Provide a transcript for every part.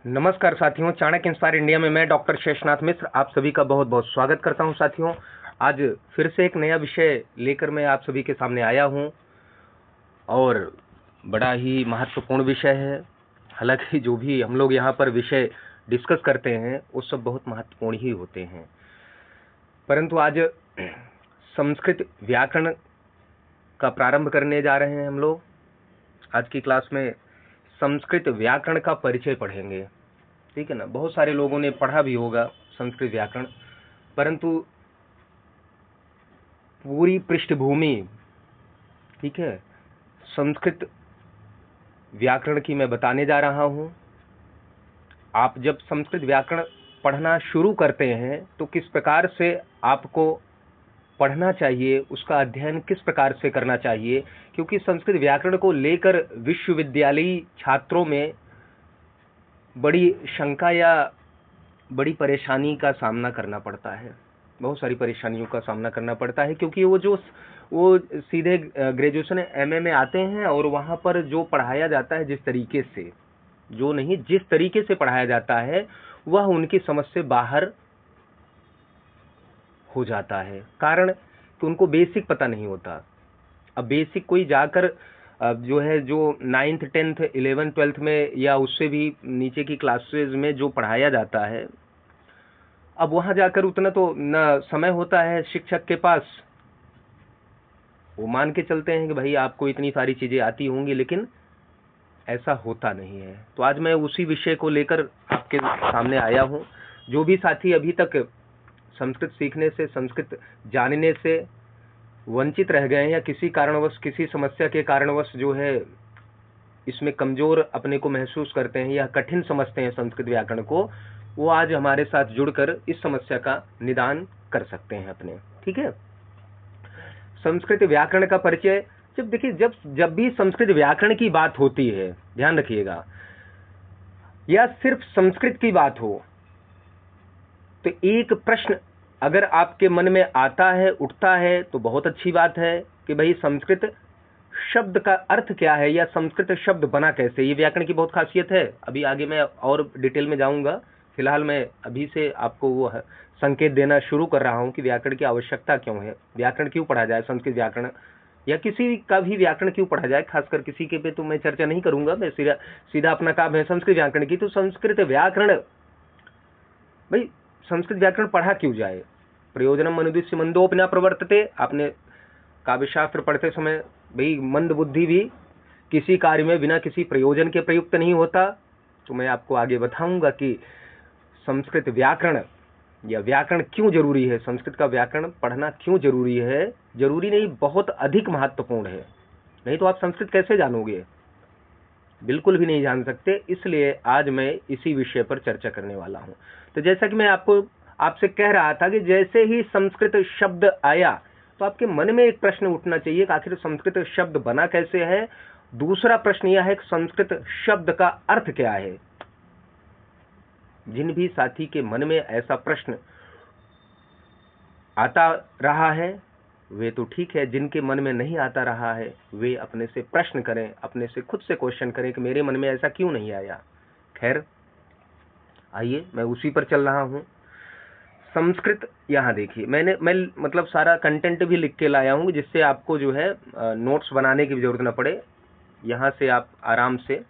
नमस्कार साथियों, Chanakya inspire India में मैं डॉक्टर शेषनाथ मिश्र आप सभी का बहुत बहुत स्वागत करता हूं। साथियों, आज फिर से एक नया विषय लेकर मैं आप सभी के सामने आया हूं और बड़ा ही महत्वपूर्ण विषय है। हालांकि जो भी हम लोग यहां पर विषय डिस्कस करते हैं वो सब बहुत महत्वपूर्ण ही होते हैं, परंतु आज संस्कृत व्याकरण का प्रारंभ करने जा रहे हैं हम लोग। आज की क्लास में संस्कृत व्याकरण का परिचय पढ़ेंगे, ठीक है ना। बहुत सारे लोगों ने पढ़ा भी होगा संस्कृत व्याकरण, परंतु पूरी पृष्ठभूमि, ठीक है, संस्कृत व्याकरण की मैं बताने जा रहा हूं। आप जब संस्कृत व्याकरण पढ़ना शुरू करते हैं तो किस प्रकार से आपको पढ़ना चाहिए, उसका अध्ययन किस प्रकार से करना चाहिए, क्योंकि संस्कृत व्याकरण को लेकर विश्वविद्यालयी छात्रों में बड़ी शंका या बड़ी परेशानी का सामना करना पड़ता है। बहुत सारी परेशानियों का सामना करना पड़ता है, क्योंकि वो सीधे ग्रेजुएशन एमए में आते हैं और वहाँ पर जो पढ़ाया जाता है जिस तरीके से, जो नहीं जिस तरीके से पढ़ाया जाता है वह उनकी समझ से बाहर हो जाता है। कारण कि उनको बेसिक पता नहीं होता। अब बेसिक कोई जाकर जो है जो 9th 10th 11th 12th में या उससे भी नीचे की क्लासेज में जो पढ़ाया जाता है, अब वहां जाकर उतना तो न समय होता है शिक्षक के पास। वो मान के चलते हैं कि भाई आपको इतनी सारी चीजें आती होंगी, लेकिन ऐसा होता नहीं है। तो आज मैं उसी विषय को लेकर आपके सामने आया हूं। जो भी साथी अभी तक संस्कृत सीखने से, संस्कृत जानने से वंचित रह गए हैं या किसी कारणवश, किसी समस्या के कारणवश जो है इसमें कमजोर अपने को महसूस करते हैं या कठिन समझते हैं संस्कृत व्याकरण को, वो आज हमारे साथ जुड़कर इस समस्या का निदान कर सकते हैं अपने, ठीक है। संस्कृत व्याकरण का परिचय, जब देखिए जब भी संस्कृत व्याकरण की बात होती है, ध्यान रखिएगा, या सिर्फ संस्कृत की बात हो, तो एक प्रश्न अगर आपके मन में आता है, उठता है, तो बहुत अच्छी बात है कि भाई संस्कृत शब्द का अर्थ क्या है या संस्कृत शब्द बना कैसे। ये व्याकरण की बहुत खासियत है। अभी आगे मैं और डिटेल में जाऊंगा। फिलहाल मैं अभी से आपको वो संकेत देना शुरू कर रहा हूं कि व्याकरण की आवश्यकता क्यों है, व्याकरण क्यों पढ़ा जाए, संस्कृत व्याकरण या किसी का भी व्याकरण क्यों पढ़ा जाए। खासकर किसी के पे तो मैं चर्चा नहीं करूंगा, मैं सीधा अपना काम है संस्कृत व्याकरण की। तो संस्कृत व्याकरण, भाई संस्कृत व्याकरण पढ़ा क्यों जाए। प्रयोजनम मनुद्देश्य मंदोपन्या प्रवर्तते। आपने काव्यशास्त्र पढ़ते समय, भाई मंद बुद्धि भी किसी कार्य में बिना किसी प्रयोजन के प्रयुक्त नहीं होता। तो मैं आपको आगे बताऊंगा कि संस्कृत व्याकरण या व्याकरण क्यों जरूरी है, संस्कृत का व्याकरण पढ़ना क्यों जरूरी है। जरूरी नहीं, बहुत अधिक महत्वपूर्ण है। नहीं तो आप संस्कृत कैसे जानोगे, बिल्कुल भी नहीं जान सकते। इसलिए आज मैं इसी विषय पर चर्चा करने वाला हूं। तो जैसा कि मैं आपसे कह रहा था कि जैसे ही संस्कृत शब्द आया तो आपके मन में एक प्रश्न उठना चाहिए कि आखिर संस्कृत शब्द बना कैसे है। दूसरा प्रश्न यह है कि संस्कृत शब्द का अर्थ क्या है। जिन भी साथी के मन में ऐसा प्रश्न आता रहा है वे तो ठीक है, जिनके मन में नहीं आता रहा है वे अपने से प्रश्न करें, अपने से खुद से क्वेश्चन करें कि मेरे मन में ऐसा क्यों नहीं आया। खैर, आइए मैं उसी पर चल रहा हूं। संस्कृत, यहाँ देखिए मैं मतलब सारा कंटेंट भी लिख के लाया हूं जिससे आपको जो है नोट्स बनाने की भी जरूरत ना पड़े, यहां से आप आराम से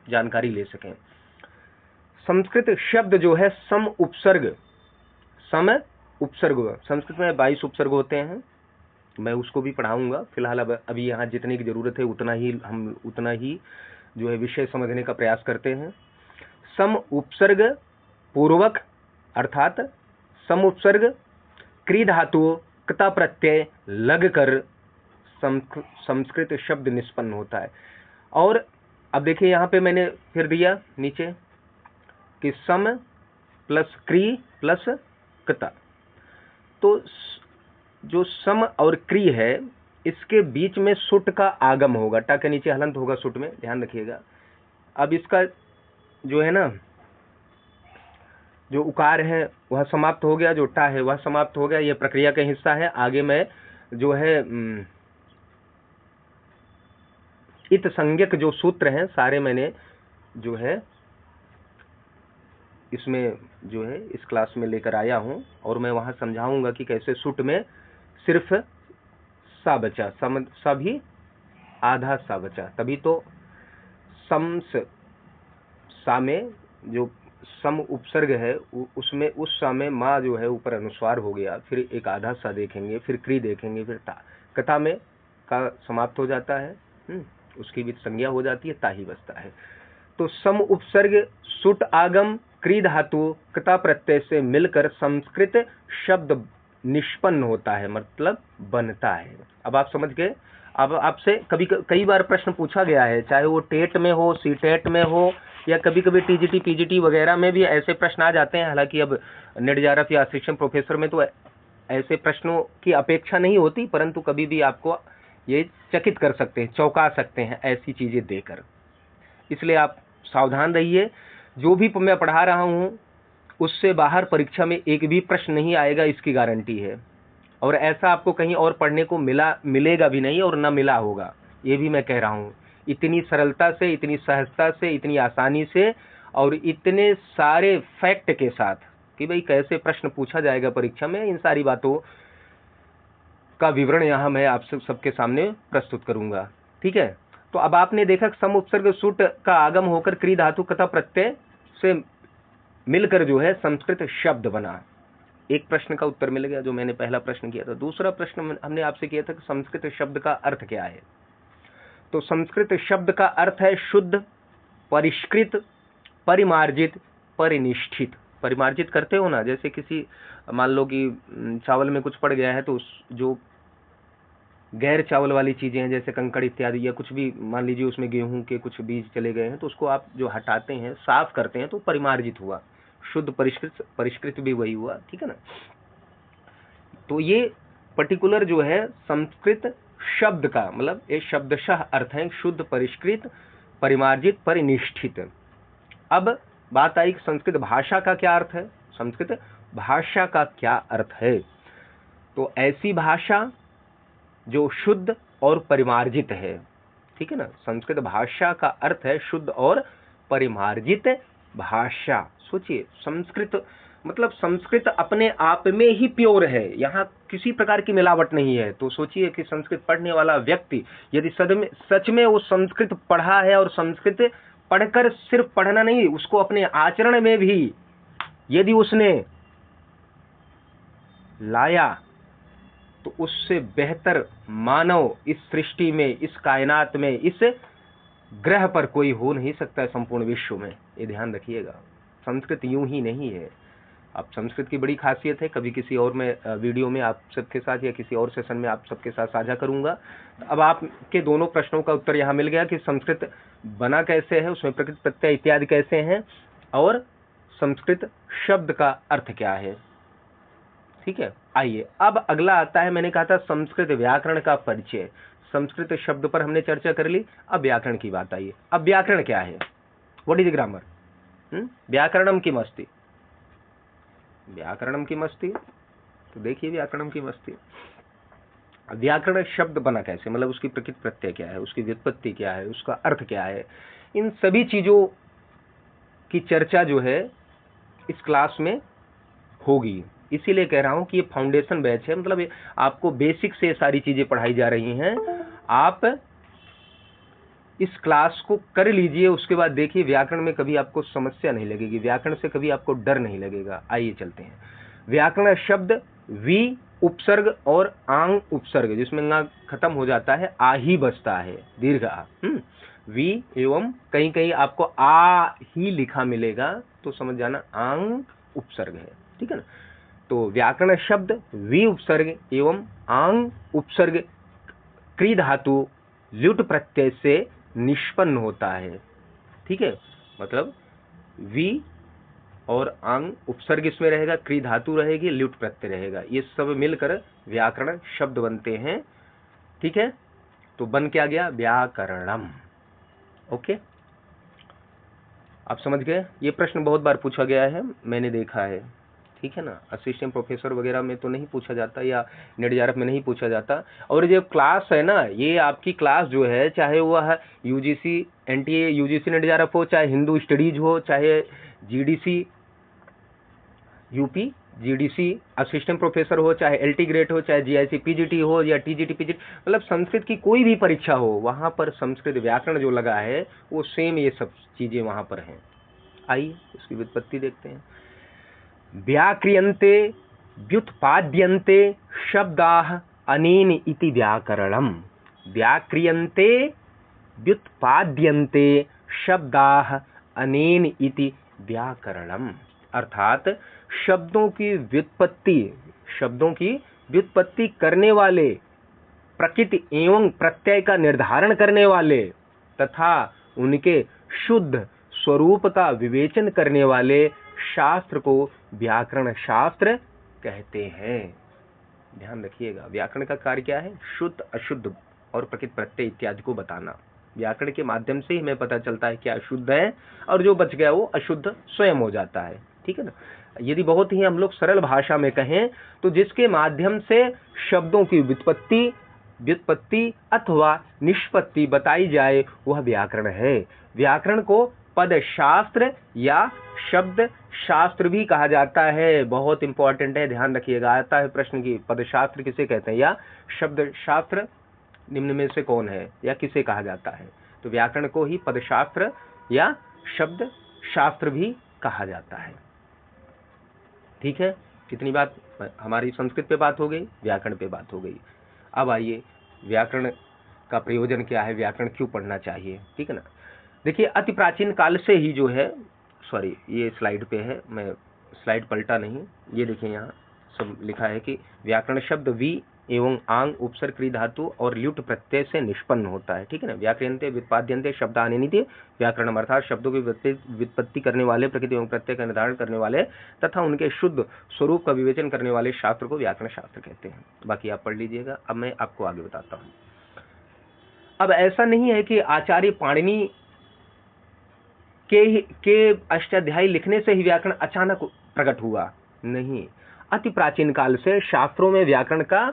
जानकारी ले सकें। संस्कृत शब्द जो है सम उपसर्ग, सम उपसर्ग, संस्कृत में 22 उपसर्ग होते हैं। मैं उसको भी पढ़ाऊंगा। फिलहाल अब अभी यहाँ जितने की जरूरत है उतना ही जो है विषय समझने का प्रयास करते हैं। सम उपसर्ग पूर्वक, अर्थात सम उपसर्ग क्री धातु कृता प्रत्यय लग कर संस्कृत शब्द निष्पन्न होता है। और अब देखिए यहाँ पे मैंने फिर दिया नीचे कि सम प्लस क्री प्लस कृता। तो जो सम और क्री है इसके बीच में सुट का आगम होगा, टा के नीचे हलंत होगा सुट में, ध्यान रखिएगा। अब इसका जो है ना, जो उकार है वह समाप्त हो गया, जो टा है वह समाप्त हो गया। यह प्रक्रिया का हिस्सा है। आगे मैं जो है इत संज्ञक जो सूत्र हैं सारे मैंने जो है इसमें जो है इस क्लास में लेकर आया हूँ, और मैं वहाँ समझाऊंगा कि कैसे सुट में सिर्फ सा बचा, सा भी आधा सा बचा, तभी तो सम्स सा में जो सम उपसर्ग है उसमें उस सा में माँ जो है ऊपर अनुस्वार हो गया, फिर एक आधा सा देखेंगे, फिर क्री देखेंगे, फिर ता, कथा में का समाप्त हो जाता है, उसकी भी संज्ञा हो जाती है, ता ही बचता है। तो सम उपसर्ग सुट आगम क्री धातु कता प्रत्यय से मिलकर संस्कृत शब्द निष्पन्न होता है, मतलब बनता है। अब आप समझ गए। अब आपसे कई बार प्रश्न पूछा गया है, चाहे वो टेट में हो, सी टेट में हो, या कभी कभी टीजीटी पीजीटी वगैरह में भी ऐसे प्रश्न आ जाते हैं। हालांकि अब नेट जेआरएफ या असिस्टेंट प्रोफेसर में तो ऐसे प्रश्नों की अपेक्षा नहीं होती, परंतु कभी भी आपको ये चकित कर सकते हैं, चौंका सकते हैं ऐसी चीजें देकर। इसलिए आप सावधान रहिए। जो भी मैं पढ़ा रहा हूं उससे बाहर परीक्षा में एक भी प्रश्न नहीं आएगा, इसकी गारंटी है। और ऐसा आपको कहीं और पढ़ने को मिलेगा भी नहीं, और न मिला होगा, ये भी मैं कह रहा हूँ। इतनी सरलता से, इतनी सहजता से, इतनी आसानी से, और इतने सारे फैक्ट के साथ कि भाई कैसे प्रश्न पूछा जाएगा परीक्षा में, इन सारी बातों का विवरण यहाँ मैं आप सबके सामने प्रस्तुत करूंगा। ठीक है। तो अब आपने देखा सम उपसर्ग सुट का आगम होकर क्री धातु कथा प्रत्यय से मिलकर जो है संस्कृत शब्द बना। एक प्रश्न का उत्तर मिल गया, जो मैंने पहला प्रश्न किया था। दूसरा प्रश्न हमने आपसे किया था कि संस्कृत शब्द का अर्थ क्या है। तो संस्कृत शब्द का अर्थ है शुद्ध, परिष्कृत, परिमार्जित, परिनिष्ठित। परिमार्जित करते हो ना, जैसे किसी मान लो कि चावल में कुछ पड़ गया है, तो उस जो गैर चावल वाली चीजें हैं जैसे कंकड़ इत्यादि, या कुछ भी मान लीजिए उसमें गेहूं के कुछ बीज चले गए हैं, तो उसको आप जो हटाते हैं, साफ करते हैं, तो परिमार्जित हुआ। शुद्ध, परिष्कृत भी वही हुआ। ठीक है ना। तो ये पर्टिकुलर जो है संस्कृत शब्द का मतलब ये शब्दशः अर्थ है शुद्ध, परिष्कृत, परिमार्जित, परिनिष्ठित। अब बात आई संस्कृत भाषा का क्या अर्थ है। संस्कृत भाषा का क्या अर्थ है। तो ऐसी भाषा जो शुद्ध और परिमार्जित है। ठीक है ना। संस्कृत भाषा का अर्थ है शुद्ध और परिमार्जित भाषा। सोचिए, संस्कृत मतलब संस्कृत अपने आप में ही प्योर है, यहाँ किसी प्रकार की मिलावट नहीं है। तो सोचिए कि संस्कृत पढ़ने वाला व्यक्ति यदि सच में वो संस्कृत पढ़ा है, और संस्कृत पढ़कर सिर्फ पढ़ना नहीं, उसको अपने आचरण में भी यदि उसने लाया, तो उससे बेहतर मानव इस सृष्टि में, इस कायनात में, इस ग्रह पर कोई हो नहीं सकता है संपूर्ण विश्व में। ये ध्यान रखिएगा। संस्कृत यूं ही नहीं है। अब संस्कृत की बड़ी खासियत है, कभी किसी और में वीडियो में आप सबके साथ या किसी और सेशन में आप सबके साथ साझा करूंगा। अब आपके दोनों प्रश्नों का उत्तर यहाँ मिल गया कि संस्कृत बना कैसे है, उसमें प्रकृति प्रत्यय इत्यादि कैसे हैं, और संस्कृत शब्द का अर्थ क्या है। ठीक है। आइए अब अगला आता है, मैंने कहा था संस्कृत व्याकरण का परिचय। संस्कृत शब्द पर हमने चर्चा कर ली, अब व्याकरण की बात आई है। अब व्याकरण क्या है, व्हाट इज ग्रामर। व्याकरणम किम अस्ति, व्याकरणम किम अस्ति। तो देखिए व्याकरणम किम अस्ति। व्याकरण शब्द बना कैसे, मतलब उसकी प्रकृति प्रत्यय क्या है, उसकी व्युत्पत्ति क्या है, उसका अर्थ क्या है, इन सभी चीजों की चर्चा जो है इस क्लास में होगी। इसीलिए कह रहा हूं कि ये फाउंडेशन बैच है, मतलब आपको बेसिक से सारी चीजें पढ़ाई जा रही हैं। आप इस क्लास को कर लीजिए, उसके बाद देखिए व्याकरण में कभी आपको समस्या नहीं लगेगी, व्याकरण से कभी आपको डर नहीं लगेगा। आइए चलते हैं। व्याकरण शब्द वी उपसर्ग और आंग उपसर्ग, जिसमें ना खत्म हो जाता है, आ ही बचता है, दीर्घ आ। वी एवं कहीं कहीं आपको आ ही लिखा मिलेगा, तो समझ जाना आंग उपसर्ग है। ठीक है ना। तो व्याकरण शब्द वी उपसर्ग एवं आंग उपसर्ग क्री धातु ल्युट प्रत्यय से निष्पन्न होता है। ठीक है। मतलब वी और आंग उपसर्ग इसमें रहेगा, क्री धातु रहेगी, ल्युट प्रत्यय रहेगा, ये सब मिलकर व्याकरण शब्द बनते हैं। ठीक है। तो बन क्या गया, व्याकरणम। ओके, आप समझ गए। ये प्रश्न बहुत बार पूछा गया है, मैंने देखा है। ठीक है ना। असिस्टेंट प्रोफेसर वगैरह में तो नहीं पूछा जाता, या नेट जेआरएफ में नहीं पूछा जाता। और ये क्लास है ना, ये आपकी क्लास जो है, चाहे वह UGC NTA UGC net JRF हो, चाहे हिंदू स्टडीज हो, चाहे GDC UP GDC assistant professor हो, चाहे एलटी ग्रेड हो, चाहे जीआईसी पीजीटी हो या टीजीटी पीजीटी, मतलब संस्कृत की कोई भी परीक्षा हो, वहां पर संस्कृत व्याकरण जो लगा है वो सेम ये सब चीजें वहां पर हैं। आइए इसकी व्युत्पत्ति देखते हैं। व्याक्रियन्ते व्युत्पाद्यन्ते शब्दाः अनेन इति व्याकरणम्। व्याक्रियन्ते व्युत्पाद्यन्ते शब्दाः अनेन इति व्याकरणम्, अर्थात शब्दों की व्युत्पत्ति करने वाले, प्रकृति एवं प्रत्यय का निर्धारण करने वाले तथा उनके शुद्ध स्वरूप का विवेचन करने वाले शास्त्र को व्याकरण शास्त्र कहते हैं। ध्यान रखिएगा, व्याकरण का कार्य क्या है? शुद्ध अशुद्ध और प्रकृति प्रत्यय इत्यादि को बताना। व्याकरण के माध्यम से ही हमें पता चलता है क्या शुद्ध है, और जो बच गया वो अशुद्ध स्वयं हो जाता है। ठीक है ना। यदि बहुत ही हम लोग सरल भाषा में कहें तो जिसके माध्यम से शब्दों की व्युत्पत्ति अथवा निष्पत्ति बताई जाए वह व्याकरण है। व्याकरण को पद शास्त्र या शब्द शास्त्र भी कहा जाता है। बहुत इंपॉर्टेंट है, ध्यान रखिएगा, आता है प्रश्न की पद शास्त्र किसे कहते हैं या शब्द शास्त्र निम्न में से कौन है या किसे कहा जाता है। तो व्याकरण को ही पद शास्त्र या शब्द शास्त्र भी कहा जाता है। ठीक है, कितनी बात हमारी संस्कृत पे बात हो गई, व्याकरण पे बात हो गई। अब आइए व्याकरण का प्रयोजन क्या है, व्याकरण क्यों पढ़ना चाहिए। ठीक है ना। देखिए अति प्राचीन काल से ही जो है, सॉरी ये स्लाइड पे है, मैं स्लाइड पलटा नहीं, ये देखिए यहाँ सब लिखा है कि व्याकरण शब्द वी एवं आंग उपसर्ग क्रिया धातु और ल्युट प्रत्यय से निष्पन्न होता है। ठीक है ना। व्याक्रियन्ते व्युत्पाद्यन्ते शब्दानीति व्याकरण अर्थात शब्दों की व्युत्पत्ति करने वाले, प्रकृति एवं प्रत्यय का निर्धारण करने वाले तथा उनके शुद्ध स्वरूप का विवेचन करने वाले शास्त्र को व्याकरण शास्त्र कहते हैं। बाकी आप पढ़ लीजिएगा, अब मैं आपको आगे बताता हूँ। अब ऐसा नहीं है कि आचार्य पाणिनि के अष्टाध्यायी लिखने से ही व्याकरण अचानक प्रकट हुआ, नहीं। अति प्राचीन काल से शास्त्रों में व्याकरण का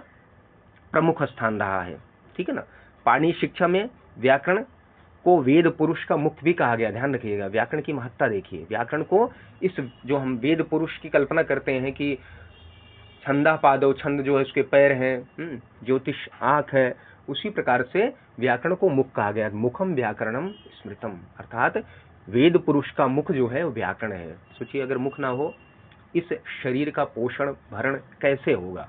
प्रमुख स्थान रहा है। ठीक है ना। पाणिनि शिक्षा में व्याकरण को वेद पुरुष का मुख भी कहा गया। ध्यान रखिएगा, व्याकरण की महत्ता देखिए। व्याकरण को इस जो हम वेद पुरुष की कल्पना करते हैं कि छंदा पादव, छंद जो है उसके पैर हैं, ज्योतिष आंख है, उसी प्रकार से व्याकरण को मुख कहा गया। मुखम व्याकरणम स्मृतम, अर्थात वेद पुरुष का मुख जो है वो व्याकरण है। सोचिए अगर मुख ना हो इस शरीर का पोषण भरण कैसे होगा?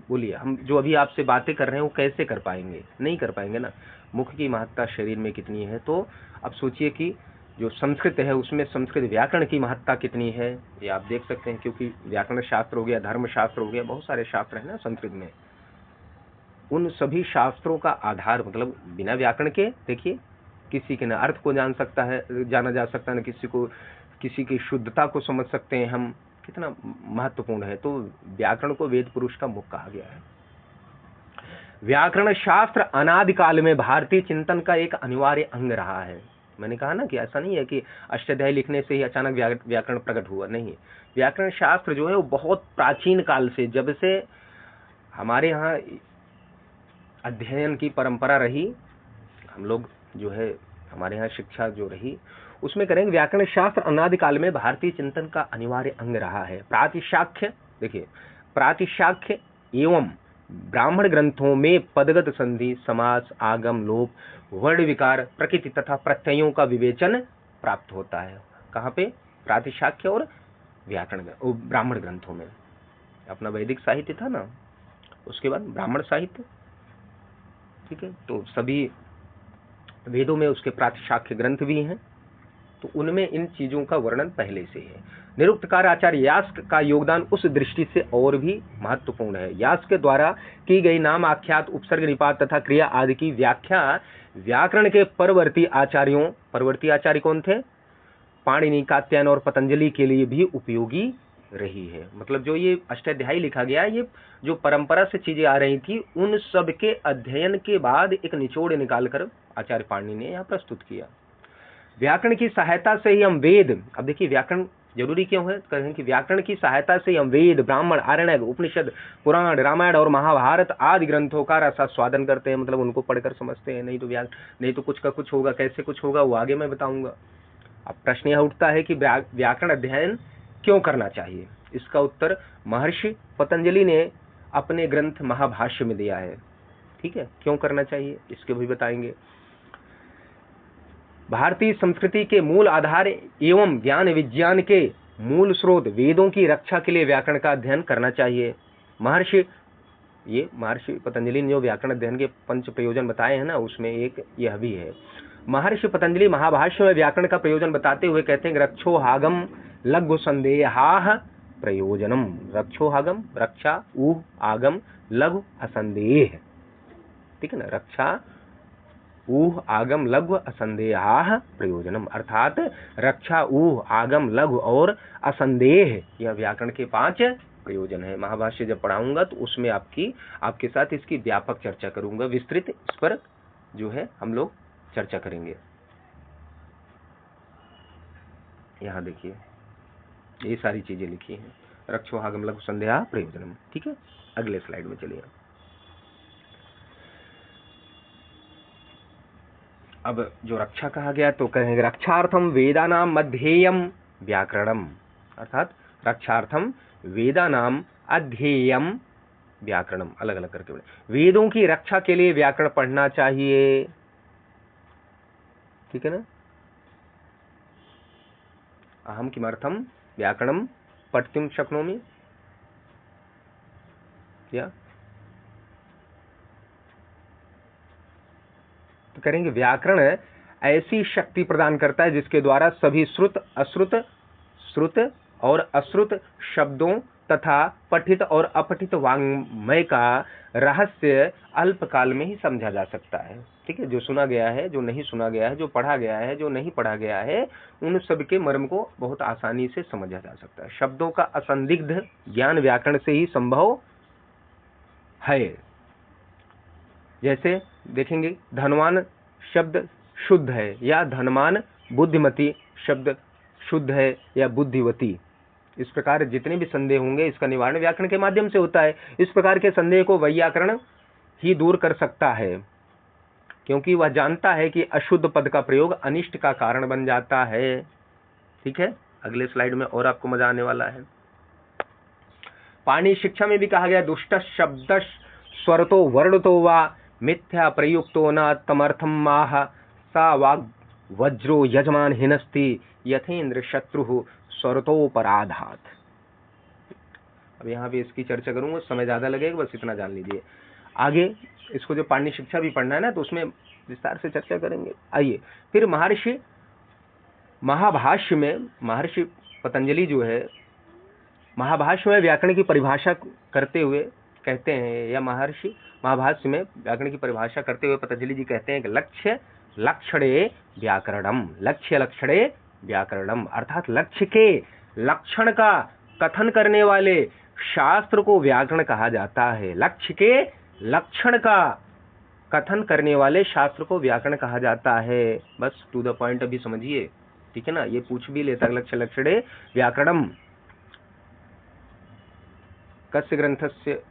बोलिए, हम जो अभी आपसे बातें कर रहे हैं वो कैसे कर पाएंगे? नहीं कर पाएंगे ना। मुख की महत्ता शरीर में कितनी है, तो अब सोचिए कि जो संस्कृत है उसमें संस्कृत व्याकरण की महत्ता कितनी है, ये आप देख सकते हैं। क्योंकि व्याकरण शास्त्र हो गया, धर्म शास्त्र हो गया, बहुत सारे शास्त्र हैं ना संस्कृत में। उन सभी शास्त्रों का आधार, मतलब बिना व्याकरण के देखिए किसी के न अर्थ को जाना जा सकता है, न किसी की शुद्धता को समझ सकते हैं हम, कितना महत्वपूर्ण है। तो व्याकरण को वेद पुरुष का मुख कहा गया है। व्याकरण शास्त्र अनादिकाल में भारतीय चिंतन का एक अनिवार्य अंग रहा है। मैंने कहा ना कि ऐसा नहीं है कि अष्टाध्यायी लिखने से ही अचानक व्याकरण प्रकट हुआ, नहीं। व्याकरण शास्त्र जो है वो बहुत प्राचीन काल से, जब से हमारे यहाँ अध्ययन की परंपरा रही, हम लोग जो है हमारे यहाँ शिक्षा जो रही उसमें करेंगे, व्याकरण शास्त्र अनादिकाल में भारतीय चिंतन का अनिवार्य अंग रहा है। प्रातिशाख्य, देखिए प्रातिशाख्य एवं ब्राह्मण ग्रंथों में पदगत संधि, समास, आगम, लोप, वर्ण विकार, प्रकृति तथा प्रत्ययों का विवेचन प्राप्त होता है। कहाँ पे? प्रातिशाख्य और व्याकरण ब्राह्मण ग्रंथों में। अपना वैदिक साहित्य था ना, उसके बाद ब्राह्मण साहित्य। ठीक है, तो सभी वेदों में उसके प्रातिशाख्य ग्रंथ भी हैं, तो उनमें इन चीजों का वर्णन पहले से है। निरुक्तकार आचार्य यास्क का योगदान उस दृष्टि से और भी महत्वपूर्ण है। यास्क के द्वारा की गई नाम आख्यात, उपसर्ग, निपात तथा क्रिया आदि की व्याख्या व्याकरण के परवर्ती आचार्य कौन थे? पाणिनि, कात्यायन और पतंजलि के लिए भी उपयोगी रही है। मतलब जो ये अष्टाध्यायी लिखा गया, ये जो परंपरा से चीजें आ रही थी उन सब के अध्ययन के बाद एक निचोड़ निकालकर आचार्य पाणिनि ने यहाँ प्रस्तुत किया। व्याकरण की सहायता से ही हम वेद, अब देखिए व्याकरण जरूरी क्यों है, कहें कि व्याकरण की सहायता से हम वेद, ब्राह्मण, आरण्यक, उपनिषद, पुराण, रामायण और महाभारत आदि ग्रंथों का रसास्वादन करते हैं, मतलब उनको पढ़कर समझते हैं। नहीं तो कुछ का कुछ होगा, कैसे कुछ होगा वो आगे मैं बताऊंगा। अब प्रश्न यह उठता है कि व्याकरण अध्ययन क्यों करना चाहिए? इसका उत्तर महर्षि पतंजलि ने अपने ग्रंथ महाभाष्य में दिया है। ठीक है, क्यों करना चाहिए इसके भी बताएंगे। भारतीय संस्कृति के मूल आधार एवं ज्ञान विज्ञान के मूल स्रोत वेदों की रक्षा के लिए व्याकरण का अध्ययन करना चाहिए। महर्षि पतंजलि ने जो व्याकरण अध्ययन के 5 प्रयोजन बताए हैं ना, उसमें एक यह भी है। महर्षि पतंजलि महाभाष्य में व्याकरण का प्रयोजन बताते हुए कहते हैं, रक्षोहागम लघु संदेहाः प्रयोजनम। रक्षोहागम, रक्षा, ऊह, आगम, लघु, असंदेह। ठीक है ना, रक्षा, ऊह, आगम, लघु, असंदेहाः प्रयोजनम, अर्थात रक्षा, ऊह, आगम, लघु और असंदेह, यह व्याकरण के 5 प्रयोजन है। महाभाष्य जब पढ़ाऊंगा तो उसमें आपके साथ इसकी व्यापक चर्चा करूंगा, विस्तृत इस पर जो है हम लोग चर्चा करेंगे। यहाँ देखिए ये सारी चीजें लिखी हैं, रक्षो आगम लघु संदेहा प्रयोजनम। ठीक है, अगले स्लाइड में चलिए। अब जो रक्षा कहा गया तो कहेंगे रक्षार्थम वेदानाम मध्येयम व्याकरणम, अर्थात रक्षार्थम वेदानाम अध्येयम व्याकरणम, अलग अलग करके वेदों की रक्षा के लिए व्याकरण पढ़ना चाहिए। ठीक है ना, अहम किमर्थम व्याकरणम पठितुं शक्नोमि, या तो करेंगे व्याकरण ऐसी शक्ति प्रदान करता है जिसके द्वारा सभी श्रुत अश्रुत, श्रुत और अश्रुत शब्दों तथा पठित और अपठित वाङ्मय का रहस्य अल्पकाल में ही समझा जा सकता है। ठीक है, जो सुना गया है, जो नहीं सुना गया है, जो पढ़ा गया है, जो नहीं पढ़ा गया है, उन सब के मर्म को बहुत आसानी से समझा जा सकता है। शब्दों का असंदिग्ध ज्ञान व्याकरण से ही संभव है। जैसे देखेंगे धनवान शब्द शुद्ध है या धनवान, बुद्धिमती शब्द शुद्ध है या बुद्धिवती, इस प्रकार जितने भी संदेह होंगे इसका निवारण व्याकरण के माध्यम से होता है। इस प्रकार के संदेह को वैयाकरण ही दूर कर सकता है, क्योंकि वह जानता है कि अशुद्ध पद का प्रयोग अनिष्ट का कारण बन जाता है। ठीक है, अगले स्लाइड में और आपको मजा आने वाला है। पाणिनि शिक्षा में भी कहा गया दुष्ट शब्द स्वरतो वर्णतो वा मिथ्या प्रयुक्तो न तमर्थम माह सा वाग वज्रो यजमान हिनस्ति यथेन्द्र शत्रु स्वरतोपराधात। अब यहाँ भी इसकी चर्चा करूंगा, समय ज्यादा लगेगा, बस इतना जान लीजिए। आगे इसको जो पाणिनि शिक्षा भी पढ़ना है ना, तो उसमें विस्तार से चर्चा करेंगे। आइए फिर महर्षि महाभाष्य में महर्षि पतंजलि जो है महाभाष्य में व्याकरण की परिभाषा करते हुए कहते हैं, या महर्षि महाभाष्य में व्याकरण की परिभाषा करते हुए पतंजलि जी कहते हैं कि लक्ष्य लक्षणे व्याकरणम, लक्ष्य लक्षणे व्याकरणम, अर्थात लक्ष्य के लक्षण का कथन करने वाले शास्त्र को व्याकरण कहा जाता है। लक्ष्य के लक्षण का कथन करने वाले शास्त्र को व्याकरण कहा जाता है। बस टू द पॉइंट अभी समझिए। ठीक है ना, ये पूछ भी लेता लक्ष्य लक्षणे व्याकरणम कस्य ग्रंथस्य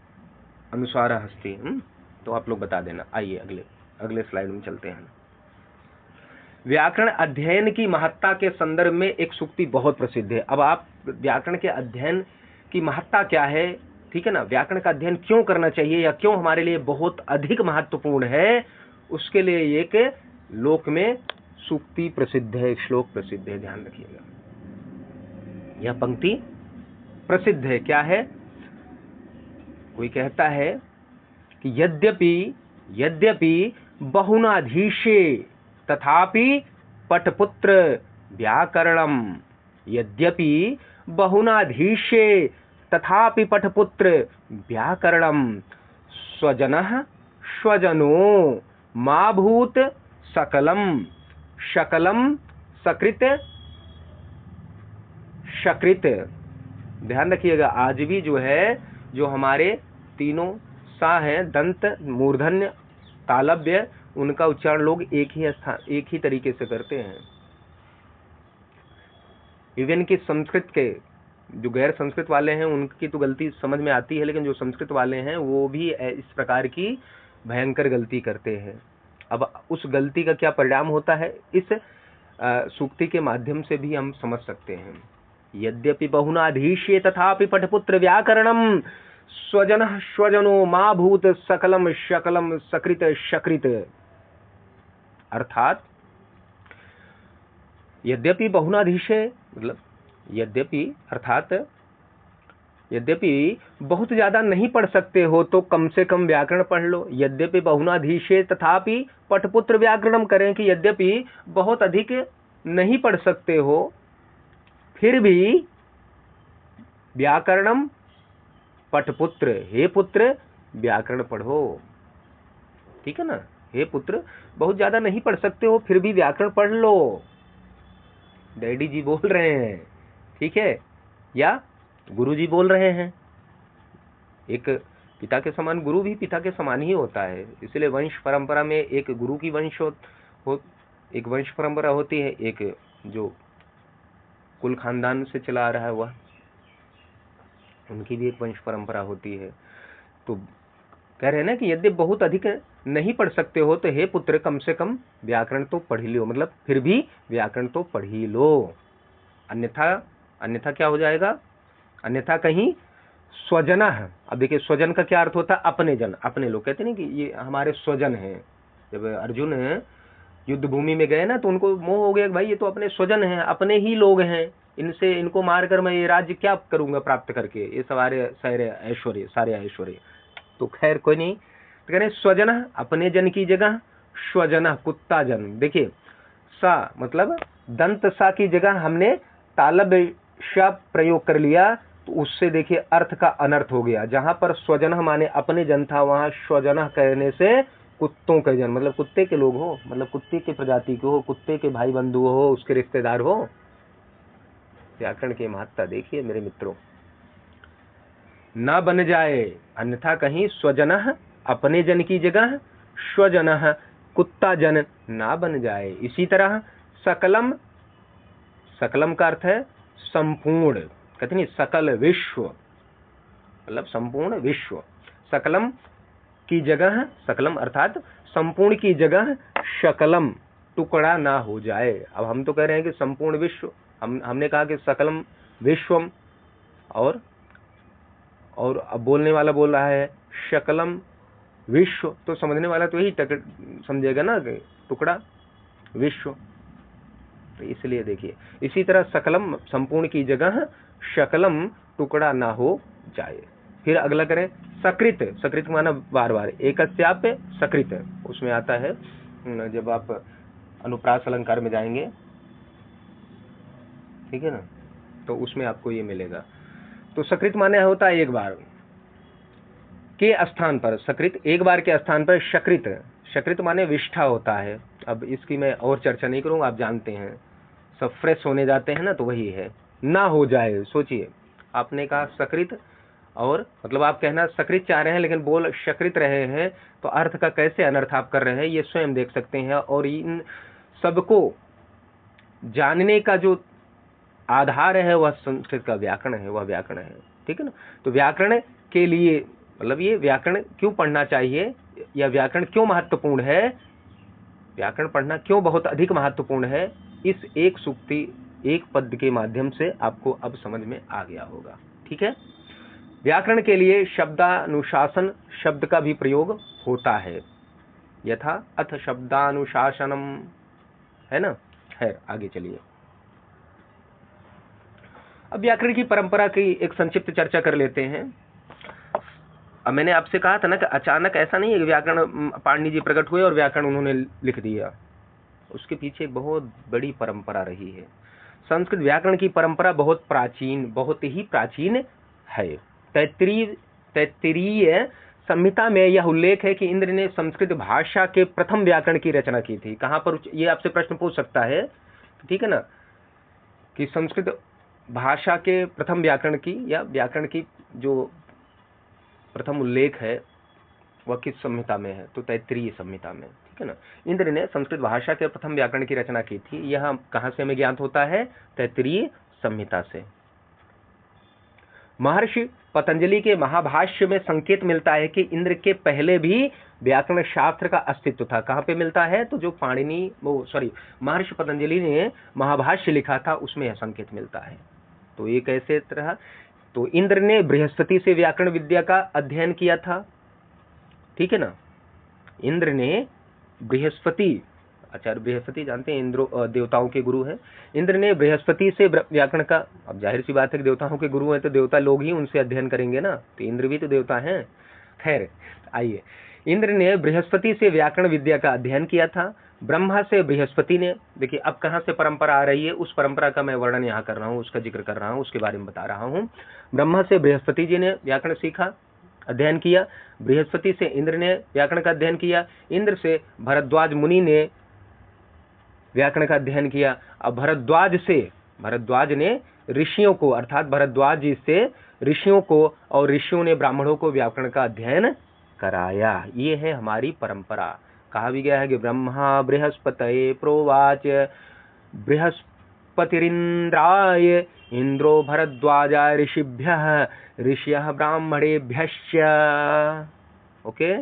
अनुसार हस्ति, तो आप लोग बता देना। आइए अगले स्लाइड में चलते हैं। व्याकरण अध्ययन की महत्ता के संदर्भ में एक सूक्ति बहुत प्रसिद्ध है। अब आप व्याकरण के अध्ययन की महत्ता क्या है, ठीक है ना, व्याकरण का अध्ययन क्यों करना चाहिए या क्यों हमारे लिए बहुत अधिक महत्वपूर्ण है, उसके लिए एक लोक में सूक्ति प्रसिद्ध है, एक श्लोक प्रसिद्ध है, ध्यान रखिएगा। यह पंक्ति प्रसिद्ध है, क्या है? कोई कहता है कि यद्यपि बहुनाधीशे तथापि पठपुत्र व्याकरणम, यद्यपि बहुनाधीशे तथापि पठपुत्र व्याकरणम, स्वजनः स्वजनो मा भूत सकलम शकलम सकृत शकृत। ध्यान रखिएगा, आज भी जो है, जो हमारे तीनों सा हैं, दंत, मूर्धन्य, तालव्य, उनका उच्चारण लोग एक ही तरीके से करते हैं। इवन कि संस्कृत के जो गैर संस्कृत वाले हैं उनकी तो गलती समझ में आती है, लेकिन जो संस्कृत वाले हैं वो भी इस प्रकार की भयंकर गलती करते हैं। अब उस गलती का क्या परिणाम होता है, इस सूक्ति के माध्यम से भी हम समझ सकते हैं। यद्यपि बहुनाधीश्ये तथापि पठपुत्र व्याकरणम स्वजनः स्वजनो मा भूत सकलम शकलम सकृत शकृत। अर्थात यद्यपि बहुनाधीश्ये मतलब यद्यपि अर्थात यद्यपि बहुत ज्यादा नहीं पढ़ सकते हो तो कम से कम व्याकरण पढ़ लो। यद्यपि बहुनाधीश्ये तथापि पठपुत्र व्याकरणम करें कि यद्यपि बहुत अधिक नहीं पढ़ सकते हो फिर भी व्याकरणम पठपुत्र, हे पुत्र व्याकरण पढ़ो। ठीक है ना, हे पुत्र बहुत ज्यादा नहीं पढ़ सकते हो फिर भी व्याकरण पढ़ लो, डैडी जी बोल रहे हैं। ठीक है, या गुरु जी बोल रहे हैं। एक पिता के समान गुरु भी पिता के समान ही होता है, इसलिए वंश परंपरा में एक गुरु की एक वंश परंपरा होती है, एक जो कुल खानदान से चला आ रहा है वह उनकी भी एक वंश परंपरा होती है। तो कह रहे हैं ना कि यदि बहुत अधिक नहीं पढ़ सकते हो तो हे पुत्र कम से कम व्याकरण तो पढ़ लो, मतलब फिर भी व्याकरण तो पढ़ ही लो, अन्यथा क्या हो जाएगा, अन्यथा कहीं स्वजना है। अब देखिए स्वजन का क्या अर्थ होता है, अपने जन, अपने लोग कहते नहीं कि ये हमारे स्वजन हैं। जब अर्जुन युद्ध भूमि में गए ना तो उनको मोह हो गया कि भाई ये तो अपने स्वजन हैं, अपने ही लोग हैं, इनको मारकर मैं ये राज्य क्या करूंगा प्राप्त करके, ये सारे ऐश्वर्य। तो खैर कोई नहीं, तो कह रहे स्वजन अपने जन की जगह स्वजन कुत्ता जन। देखिए सा मतलब दंत सा की जगह हमने तालब श प्रयोग कर लिया तो उससे देखिए अर्थ का अनर्थ हो गया। जहां पर स्वजन माने अपने जन था वहां स्वजन कहने से कुत्तों के जन, मतलब कुत्ते के लोग हो, मतलब कुत्ते के प्रजाति के हो, कुत्ते के भाई बंधु हो, उसके रिश्तेदार हो। व्याकरण की महत्ता देखिए मेरे मित्रों, न बन जाए अन्यथा कहीं स्वजन अपने जन की जगह स्वजन कुत्ता जन ना बन जाए। इसी तरह सकलम, सकलम का अर्थ है संपूर्ण, कहते नहीं सकल विश्व, मतलब संपूर्ण विश्व। सकलम की जगह, सकलम अर्थात संपूर्ण की जगह शकलम टुकड़ा ना हो जाए। अब हम तो कह रहे हैं कि संपूर्ण विश्व, हमने कहा कि सकलम विश्वम, और अब बोलने वाला बोल रहा है शकलम विश्व, तो समझने वाला तो यही समझेगा ना कि टुकड़ा विश्व। तो इसलिए देखिए इसी तरह सकलम संपूर्ण की जगह शकलम टुकड़ा ना हो जाए। फिर अगला करें सकृत, सकृत माना बार बार एकस्याप सकृत, उसमें आता है जब आप अनुप्रास अलंकार में जाएंगे, ठीक है ना, तो उसमें आपको ये मिलेगा। तो सकृत माने होता है एक बार के स्थान पर, सकृत एक बार के स्थान पर शकृत, शकृत माने विष्ठा होता है। अब इसकी मैं और चर्चा नहीं करूंगा, आप जानते हैं, सब फ्रेश होने जाते हैं ना, तो वही है ना हो जाए। सोचिए आपने कहा सकृत, और मतलब आप कहना सकृत चाह रहे हैं लेकिन बोल शकृत रहे हैं, तो अर्थ का कैसे अनर्थ आप कर रहे हैं ये स्वयं देख सकते हैं। और इन सबको जानने का जो आधार है वह संस्कृत का व्याकरण है, वह व्याकरण है। ठीक है ना, तो व्याकरण के लिए मतलब ये व्याकरण क्यों पढ़ना चाहिए या व्याकरण क्यों महत्वपूर्ण है, व्याकरण पढ़ना क्यों बहुत अधिक महत्वपूर्ण है, इस एक सूक्ति एक पद के माध्यम से आपको अब समझ में आ गया होगा। ठीक है, व्याकरण के लिए शब्दानुशासन शब्द का भी प्रयोग होता है, यथा अथ शब्दानुशासनम, है ना। खैर आगे चलिए, अब व्याकरण की परंपरा की एक संक्षिप्त चर्चा कर लेते हैं। अब मैंने आपसे कहा था ना कि अचानक ऐसा नहीं है कि व्याकरण पाणिनि जी प्रकट हुए और व्याकरण उन्होंने लिख दिया, उसके पीछे बहुत बड़ी परंपरा रही है। संस्कृत व्याकरण की परंपरा बहुत प्राचीन, बहुत ही प्राचीन है। तैत्तिरीय संहिता में यह उल्लेख है कि इंद्र ने संस्कृत भाषा के प्रथम व्याकरण की रचना की थी। कहां पर, ये आपसे प्रश्न पूछ सकता है, ठीक है ना, कि संस्कृत भाषा के प्रथम व्याकरण की या व्याकरण की जो प्रथम उल्लेख है वह किस संहिता में है, तो तैत्तिरीय संहिता में। ठीक है ना, इंद्र ने संस्कृत भाषा के प्रथम व्याकरण की रचना की थी। यह कहां से हमें ज्ञात होता है, तैत्तिरीय संहिता से। महर्षि पतंजलि के महाभाष्य में संकेत मिलता है कि इंद्र के पहले भी व्याकरण शास्त्र का अस्तित्व था। कहां पे मिलता है, तो जो महर्षि पतंजलि ने महाभाष्य लिखा था उसमें यह संकेत मिलता है। तो ये कैसे रहा? तो इंद्र ने बृहस्पति से व्याकरण विद्या का अध्ययन किया था, ठीक है ना। इंद्र ने बृहस्पति, आचार्य बृहस्पति जानते हैं इंद्र देवताओं के गुरु हैं। इंद्र ने बृहस्पति से व्याकरण का, अब जाहिर सी बात है कि देवताओं के गुरु हैं तो देवता लोग ही उनसे अध्ययन करेंगे ना, तो इंद्र भी तो देवता हैं। खैर आइए, इंद्र ने बृहस्पति से व्याकरण विद्या का अध्ययन किया था। ब्रह्मा से बृहस्पति ने, देखिए अब कहाँ से परंपरा आ रही है, उस परंपरा का मैं वर्णन यहाँ कर रहा हूँ, उसका जिक्र कर रहा हूँ, उसके बारे में बता रहा हूँ। ब्रह्मा से बृहस्पति जी ने व्याकरण सीखा, अध्ययन किया। बृहस्पति से इंद्र ने व्याकरण का अध्ययन किया। इंद्र से भरद्वाज मुनि ने व्याकरण का अध्ययन किया। अब भरद्वाज ने ऋषियों को, अर्थात भरद्वाज जी से ऋषियों को, और ऋषियों ने ब्राह्मणों को व्याकरण का अध्ययन कराया। ये है हमारी परंपरा। कहा भी गया है कि ब्रह्मा बृहस्पतये प्रोवाच बृहस्पतिरिंद्राय इंद्रो भरद्वाजाय ऋषिभ्यः ऋषयः ब्राह्मणेभ्यश्च। ओके,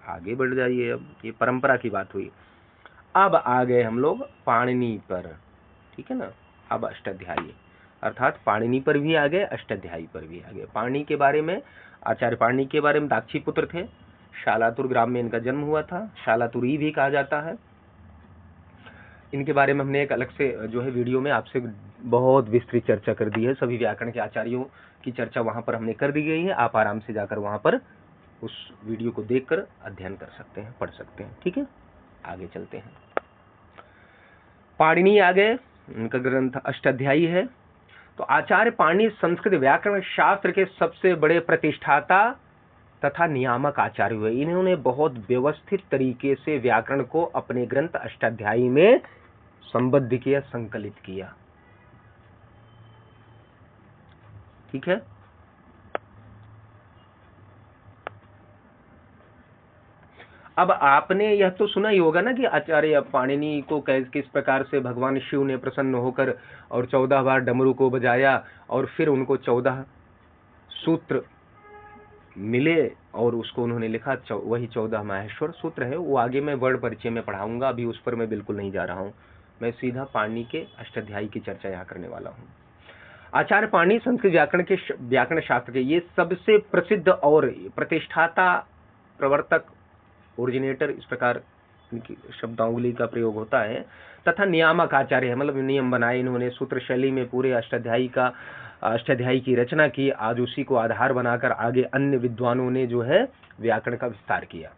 आगे बढ़ जाइए। अब ये परंपरा की बात हुई। अब आ गए हम लोग पाणिनि पर, ठीक है ना। अब अष्टाध्यायी, अर्थात पाणिनि पर भी आ गए, अष्टाध्यायी पर भी आ गए। पाणिनि के बारे में, आचार्य पाणिनि के बारे में दाक्षी पुत्र थे। शालातुर ग्राम में इनका जन्म हुआ था, शालातुरी भी कहा जाता है। इनके बारे में हमने एक अलग से जो है वीडियो में आपसे बहुत विस्तृत चर्चा कर दी है। सभी व्याकरण के आचार्यों की चर्चा वहां पर हमने कर दी गई है। आप आराम से जाकर वहां पर उस वीडियो को देखकर अध्ययन कर सकते हैं, पढ़ सकते हैं, ठीक है। आगे चलते हैं। पाणिनि आ गए, उनका ग्रंथ अष्टाध्यायी है। तो आचार्य पाणिनि संस्कृत व्याकरण शास्त्र के सबसे बड़े प्रतिष्ठाता तथा नियामक आचार्य हुए। इन्होंने बहुत व्यवस्थित तरीके से व्याकरण को अपने ग्रंथ अष्टाध्यायी में संबद्ध किया, संकलित किया, ठीक है। अब आपने यह तो सुना ही होगा ना कि आचार्य पाणिनि को किस प्रकार से भगवान शिव ने प्रसन्न होकर और 14 बार डमरू को बजाया और फिर उनको 14 सूत्र मिले और उसको उन्होंने लिखा। वही 14 माहेश्वर सूत्र है। वो आगे मैं वर्ण परिचय में पढ़ाऊंगा, अभी उस पर मैं बिल्कुल नहीं जा रहा हूं। मैं सीधा पाणिनि के अष्टाध्यायी की चर्चा यहाँ करने वाला हूँ। आचार्य पाणिनि संस्कृत व्याकरण शास्त्र के ये सबसे प्रसिद्ध और प्रतिष्ठाता, प्रवर्तक, ओरिजिनेटर, इस प्रकार इनकी शब्दावली का प्रयोग होता है, तथा नियामक आचार्य है। मतलब नियम बनाए इन्होंने, सूत्र शैली में पूरे अष्टाध्यायी की रचना की। आज उसी को आधार बनाकर आगे अन्य विद्वानों ने जो है व्याकरण का विस्तार किया।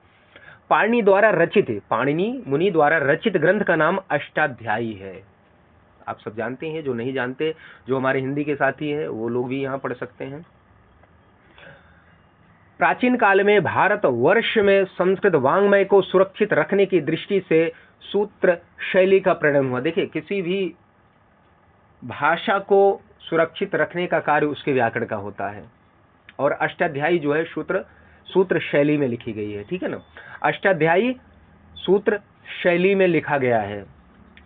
पाणिनि द्वारा रचित, पाणिनि मुनि द्वारा रचित ग्रंथ का नाम अष्टाध्यायी है। आप सब जानते हैं, जो नहीं जानते, जो हमारे हिंदी के साथी हैं वो लोग भी यहाँ पढ़ सकते हैं। प्राचीन काल में भारत वर्ष में संस्कृत वांग्मय को सुरक्षित रखने की दृष्टि से सूत्र शैली का प्रणयन हुआ। देखिए, किसी भी भाषा को सुरक्षित रखने का कार्य उसके व्याकरण का होता है, और अष्टाध्यायी जो है सूत्र शैली में लिखी गई है, ठीक है ना। अष्टाध्यायी सूत्र शैली में लिखा गया है,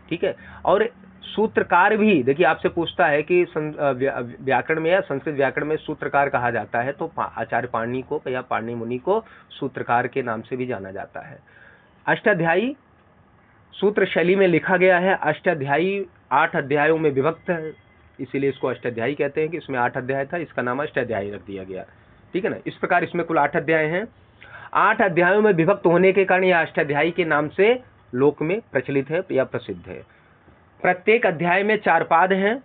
ठीक है। और सूत्रकार भी, देखिए आपसे पूछता है कि व्याकरण में या संस्कृत व्याकरण में सूत्रकार कहा जाता है, तो आचार्य पाणिनि को या पाणिनि मुनि को सूत्रकार के नाम से भी जाना जाता है। अष्टाध्यायी सूत्र शैली में लिखा गया है। अष्टाध्यायी 8 अध्यायों में विभक्त है, इसीलिए इसको अष्टाध्यायी कहते हैं कि इसमें 8 अध्याय था, इसका नाम अष्टाध्यायी रख दिया गया, ठीक है ना। इस प्रकार इसमें कुल 8 अध्याय हैं। 8 अध्यायों में विभक्त होने के कारण यह अष्टाध्यायी के नाम से लोक में प्रचलित है या प्रसिद्ध है। प्रत्येक अध्याय में 4 पाद हैं,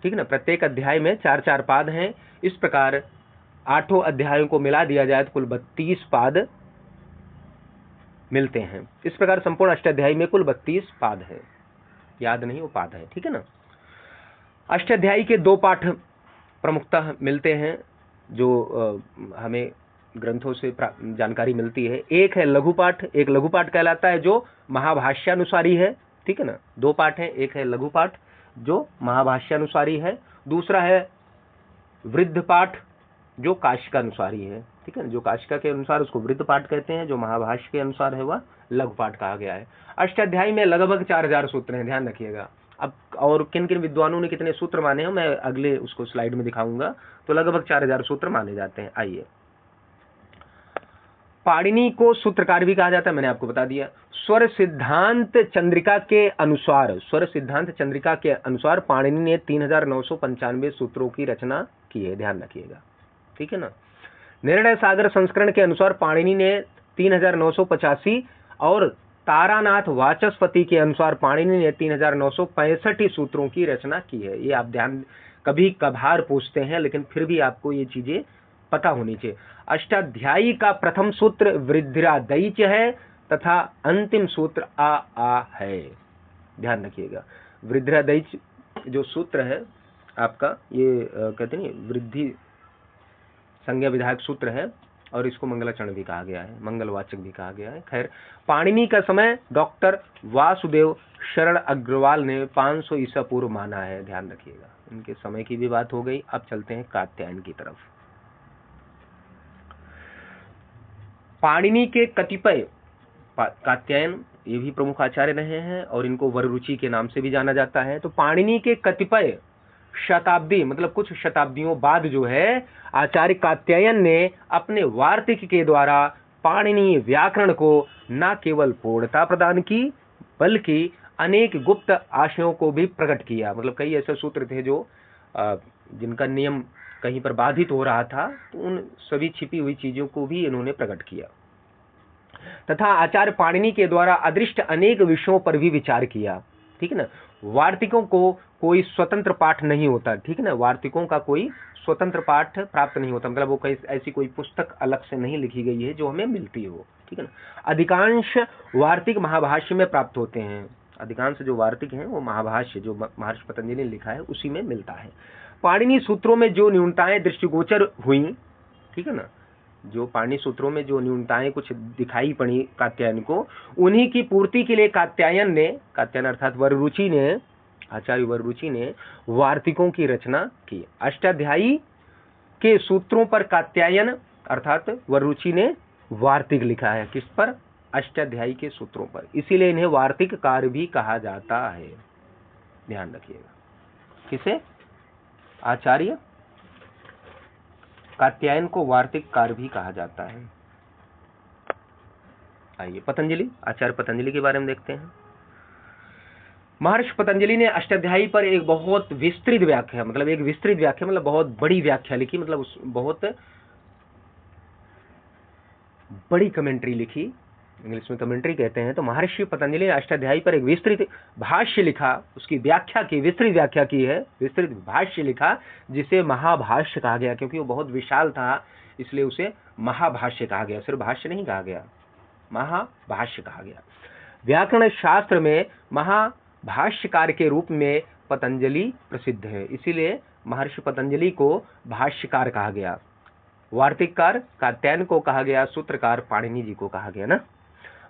ठीक है ना। प्रत्येक अध्याय में 4 पाद हैं। इस प्रकार 8 अध्यायों को मिला दिया जाए तो कुल 32 पाद मिलते हैं। इस प्रकार संपूर्ण अष्टाध्यायी में कुल 32 पाद है, याद नहीं वो पाद है, ठीक है ना। अष्टाध्यायी के 2 पाठ प्रमुखतः मिलते हैं, जो हमें ग्रंथों से जानकारी मिलती है। एक है लघु पाठ, एक लघु पाठ कहलाता है जो महाभाष्यानुसारी है, ठीक है ना। 2 पाठ हैं, एक है लघु पाठ जो महाभाष्यानुसारी है, दूसरा है वृद्ध पाठ जो काशिकानुसारी है, ठीक है। जो काशिका के अनुसार उसको वृद्ध पाठ कहते हैं, जो महाभाष्य के अनुसार है वह लघु पाठ कहा गया है। अष्टाध्यायी में लगभग 4000 सूत्र हैं, ध्यान रखिएगा। अब और किन किन विद्वानों ने कितने सूत्र माने हैं मैं अगले उसको स्लाइड में दिखाऊंगा। तो लगभग 4000 सूत्र माने जाते हैं। आइए, पाणिनि को सूत्रकार भी कहा जाता है, मैंने आपको बता दिया। स्वर सिद्धांत चंद्रिका के अनुसार पाणिनि ने 3995 सूत्रों की रचना की है, ध्यान रखिएगा, ठीक है ना। निर्णय सागर संस्करण के अनुसार पाणिनि ने 3985 और तारानाथ वाचस्पति के अनुसार पाणिनि ने 3965 सूत्रों की रचना की है। ये आप ध्यान, कभी कभार पूछते हैं, लेकिन फिर भी आपको ये चीजें पता होनी चाहिए। अष्टाध्यायी का प्रथम सूत्र वृद्धिरादैच है तथा अंतिम सूत्र आ है, ध्यान रखिएगा। वृद्धिरादैच जो सूत्र है आपका, ये कहते नहीं वृद्धि संज्ञा विधायक सूत्र है, और इसको मंगलाचरण भी कहा गया है, मंगलवाचक भी कहा गया है। खैर, पाणिनि का समय डॉक्टर वासुदेव शरण अग्रवाल ने 500 ईसा पूर्व माना है, ध्यान रखिएगा। इनके समय की भी बात हो गई। अब चलते हैं कात्यायन की तरफ। पाणिनि के कतिपय, कात्यायन ये भी प्रमुख आचार्य रहे हैं और इनको वररुचि के नाम से भी जाना जाता है। तो पाणिनि के कतिपय शताब्दी, मतलब कुछ शताब्दियों बाद जो है, आचार्य कात्यायन ने अपने वार्तिक के द्वारा पाणिनि व्याकरण को न केवल पूर्णता प्रदान की, बल्कि अनेक गुप्त आशयों को भी प्रकट किया। मतलब कई ऐसे सूत्र थे जो जिनका नियम कहीं पर बाधित हो रहा था, तो उन सभी छिपी हुई चीजों को भी इन्होंने प्रकट किया। तथा आचार्य पाणिनि के द्वारा अदृष्ट अनेक विषयों पर भी विचार किया, ठीक है ना। वार्तिकों को कोई स्वतंत्र पाठ नहीं होता, ठीक है ना। वार्तिकों का कोई स्वतंत्र पाठ प्राप्त नहीं होता, मतलब वो कहीं ऐसी कोई पुस्तक अलग से नहीं लिखी गई है जो हमें मिलती हो, ठीक है ना। अधिकांश वार्तिक महाभाष्य में प्राप्त होते हैं। अधिकांश जो वार्तिक हैं वो महाभाष्य, जो महर्षि पतंजलि ने लिखा है, उसी में मिलता है। पाणिनि सूत्रों में जो न्यूनताएं दृष्टिगोचर हुई, ठीक है ना, जो पाणिनि सूत्रों में जो न्यूनताएं कुछ दिखाई पड़ी कात्यायन को, उन्हीं की पूर्ति के लिए कात्यायन अर्थात वररुचि ने, आचार्य वररुचि ने वार्तिकों की रचना की। अष्टाध्यायी के सूत्रों पर कात्यायन अर्थात वररुचि ने वार्तिक लिखा है। किस पर? अष्टाध्यायी के सूत्रों पर, इसीलिए इन्हें वार्तिककार भी कहा जाता है, ध्यान रखिएगा। किसे? आचार्य कात्यायन को वार्तिककार भी कहा जाता है। आइए पतंजलि, आचार्य पतंजलि के बारे में देखते हैं। महर्षि पतंजलि ने अष्टाध्यायी पर एक बहुत विस्तृत व्याख्या, मतलब बहुत बड़ी व्याख्या लिखी, मतलब बहुत बड़ी कमेंट्री लिखी, इंग्लिश में कमेंट्री कहते हैं। तो महर्षि पतंजलि ने अष्टाध्यायी पर एक विस्तृत भाष्य लिखा, उसकी व्याख्या की, विस्तृत व्याख्या की है, विस्तृत भाष्य लिखा, जिसे महाभाष्य कहा गया। क्योंकि वो बहुत विशाल था, इसलिए उसे महाभाष्य कहा गया, सिर्फ भाष्य नहीं कहा गया, महाभाष्य कहा गया। व्याकरण शास्त्र में महाभाष्यकार के रूप में पतंजलि प्रसिद्ध है, इसीलिए महर्षि पतंजलि को भाष्यकार कहा गया। वार्तिककार कात्यायन को कहा गया, सूत्रकार पाणिनि जी को कहा गया ना।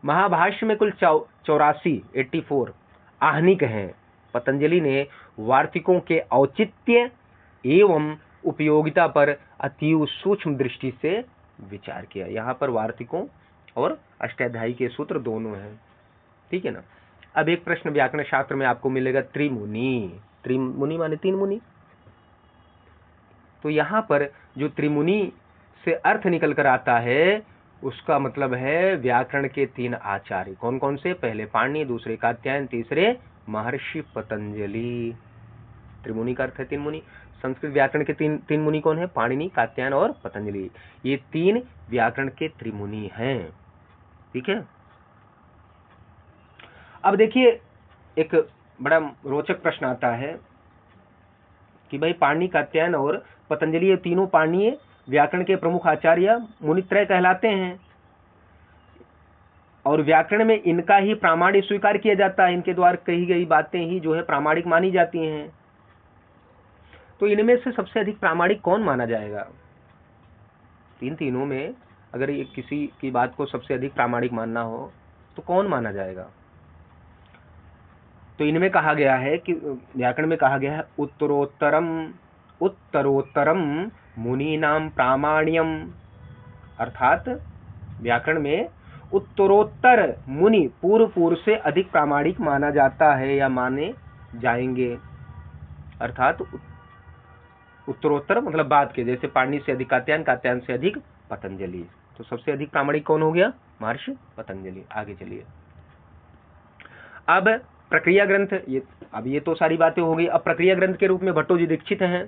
महाभाष्य में कुल 84 आहनिक हैं। पतंजलि ने वार्तिकों के औचित्य एवं उपयोगिता पर अतीव सूक्ष्म दृष्टि से विचार किया। यहाँ पर वार्तिकों और अष्टाध्यायी के सूत्र दोनों हैं, ठीक है ना। अब एक प्रश्न व्याकरण शास्त्र में आपको मिलेगा, त्रिमुनि। त्रिमुनि माने 3 मुनि। तो यहाँ पर जो त्रिमुनि से अर्थ निकल कर आता है, उसका मतलब है व्याकरण के 3 आचार्य। कौन कौन से? पहले पाणिनि, दूसरे कात्यायन, तीसरे महर्षि पतंजलि। त्रिमुनि का अर्थ है 3 मुनि। संस्कृत व्याकरण के तीन मुनि कौन है? पाणिनि, कात्यायन और पतंजलि। ये 3 व्याकरण के त्रिमुनि हैं, ठीक है। अब देखिए, एक बड़ा रोचक प्रश्न आता है कि भाई पाणिनि, कात्यायन और पतंजलि, ये तीनों पाणिनीय व्याकरण के प्रमुख आचार्य मुनित्रय कहलाते हैं, और व्याकरण में इनका ही प्रामाणिक स्वीकार किया जाता है। इनके द्वारा कही गई बातें ही जो है प्रामाणिक मानी जाती हैं। तो इनमें से सबसे अधिक प्रामाणिक कौन माना जाएगा? तीनों में अगर ये किसी की बात को सबसे अधिक प्रामाणिक मानना हो तो कौन माना जाएगा? तो इनमें कहा गया है कि व्याकरण में कहा गया है, उत्तरोत्तरम मुनीनाम प्रामाण्यम, अर्थात व्याकरण में उत्तरोत्तर मुनि पूर्व से अधिक प्रामाणिक माना जाता है या माने जाएंगे। अर्थात उत्तरोत्तर मतलब बाद के, जैसे पाणिनि से अधिक कात्यायन, कात्यायन से अधिक पतंजलि, तो सबसे अधिक प्रामाणिक कौन हो गया? महर्षि पतंजलि। आगे चलिए, अब प्रक्रिया ग्रंथ, ये तो सारी बातें हो गई। अब प्रक्रिया ग्रंथ के रूप में भट्टोजी दीक्षित हैं,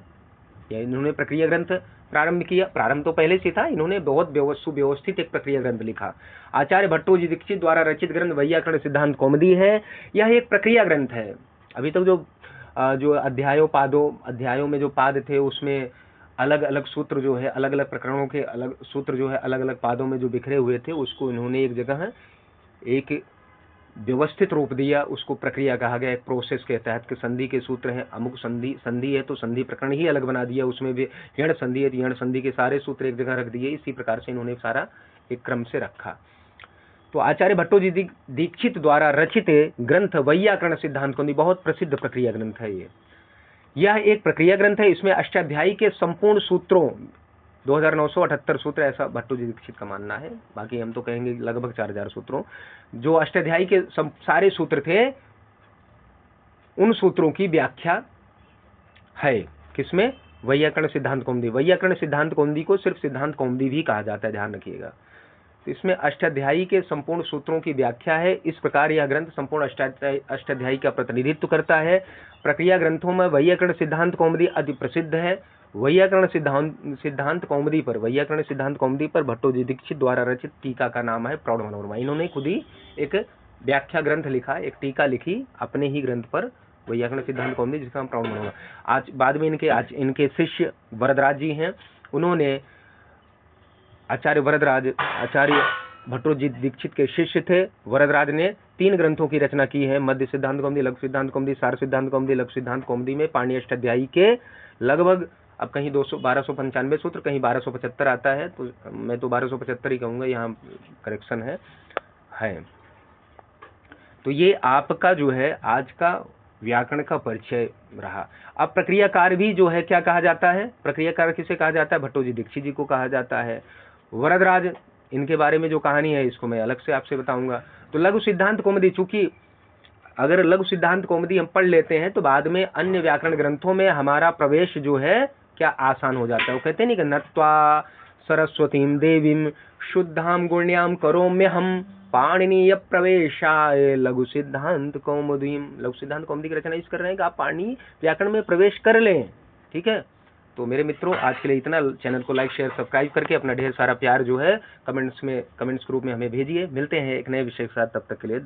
या इन्होंने प्रक्रिया ग्रंथ प्रारंभ किया। प्रारंभ तो पहले से था, इन्होंने बहुत सुव्यवस्थित एक प्रक्रिया ग्रंथ लिखा। आचार्य भट्टोजी दीक्षित द्वारा रचित ग्रंथ वैयाकरण सिद्धांत कौमुदी है। यह एक प्रक्रिया ग्रंथ है। अभी तक जो अध्यायों में जो पाद थे, उसमें अलग अलग सूत्र जो है, अलग अलग प्रकरणों के अलग सूत्र जो है, अलग अलग पादों में जो बिखरे हुए थे, उसको इन्होंने एक जगह एक व्यवस्थित रूप दिया। उसको प्रक्रिया कहा गया। एक प्रोसेस के तहत के संधि के सूत्र हैं, अमुक संधि है तो संधि प्रकरण ही अलग बना दिया, उसमें भी यण संधि है तो यण संधि के सारे सूत्र एक जगह रख दिए। इसी प्रकार से इन्होंने सारा एक क्रम से रखा। तो आचार्य भट्टोजी दीक्षित द्वारा रचित ग्रंथ वैयाकरण सिद्धांत कौमुदी बहुत प्रसिद्ध प्रक्रिया ग्रंथ है। यह एक प्रक्रिया ग्रंथ है। इसमें अष्टाध्यायी के संपूर्ण सूत्रों 2978 सूत्र, ऐसा भट्टोजी दीक्षित का मानना है। बाकी हम तो कहेंगे लगभग 4000 सूत्रों, जो अष्टाध्यायी के सारे सूत्र थे, उन सूत्रों की व्याख्या है किसमें? वैयाकरण सिद्धांत कौमुदी। वैयाकरण सिद्धांत कौमुदी को सिर्फ सिद्धांत कौमुदी भी कहा जाता है, ध्यान रखिएगा। तो इसमें अष्टाध्यायी के संपूर्ण सूत्रों की व्याख्या है। इस प्रकार यह ग्रंथ संपूर्ण अष्टाध्यायी का प्रतिनिधित्व करता है। प्रक्रिया ग्रंथों में वैयाकरण सिद्धांत कौमुदी अति प्रसिद्ध है। वैयाकरण सिद्धांत कौमुदी पर भट्टोजी दीक्षित द्वारा रचित टीका का नाम है प्रौढ़ मनोरमा। इन्होंने खुद ही एक व्याख्या ग्रंथ लिखा, एक टीका लिखी अपने ही ग्रंथ पर, वैयाकरण सिद्धांत कौमुदी, जिसका नाम प्रौढ़ मनोरमा। आज बाद में इनके शिष्य वरदराज जी हैं। उन्होंने आचार्य भट्टोजी दीक्षित के शिष्य थे। वरदराज ने 3 ग्रंथों की रचना की है, मध्य सिद्धांत कौमुदी, लघु सिद्धांत कौमुदी, सार सिद्धांत कौमुदी। लघु सिद्धांत कौमुदी में पाणिनि अष्टाध्यायी के लगभग, अब कहीं 1295 सूत्र, कहीं 1275 आता है, तो मैं तो 1275 ही कहूंगा, यहाँ करेक्शन है। तो ये आपका जो है आज का व्याकरण का परिचय रहा। अब प्रक्रियाकार भी जो है क्या कहा जाता है? प्रक्रियाकार किसे कहा जाता है? भट्टोजी दीक्षित जी को कहा जाता है। वरदराज, इनके बारे में जो कहानी है इसको मैं अलग से आपसे बताऊंगा। तो लघु सिद्धांत कौमुदी, चूंकि अगर लघु सिद्धांत कौमुदी हम पढ़ लेते हैं तो बाद में अन्य व्याकरण ग्रंथों में हमारा प्रवेश जो है क्या आसान हो जाता है। वो कहते नहीं कि नत्वा सरस्वतीम देवीम शुद्धाम गुण्याम करोम्य हम पाणिनीय प्रवेशाय लघु सिद्धांत कौमुदी। लघु सिद्धांत कौमुदी की रचना इस कर रहे हैं कि आप पाणिनी व्याकरण में प्रवेश कर लें। ठीक है, तो मेरे मित्रों आज के लिए इतना। चैनल को लाइक शेयर सब्सक्राइब करके अपना ढेर सारा प्यार जो है कमेंट्स ग्रुप में हमें भेजिए। मिलते हैं एक नए विषय के साथ, तब तक के लिए।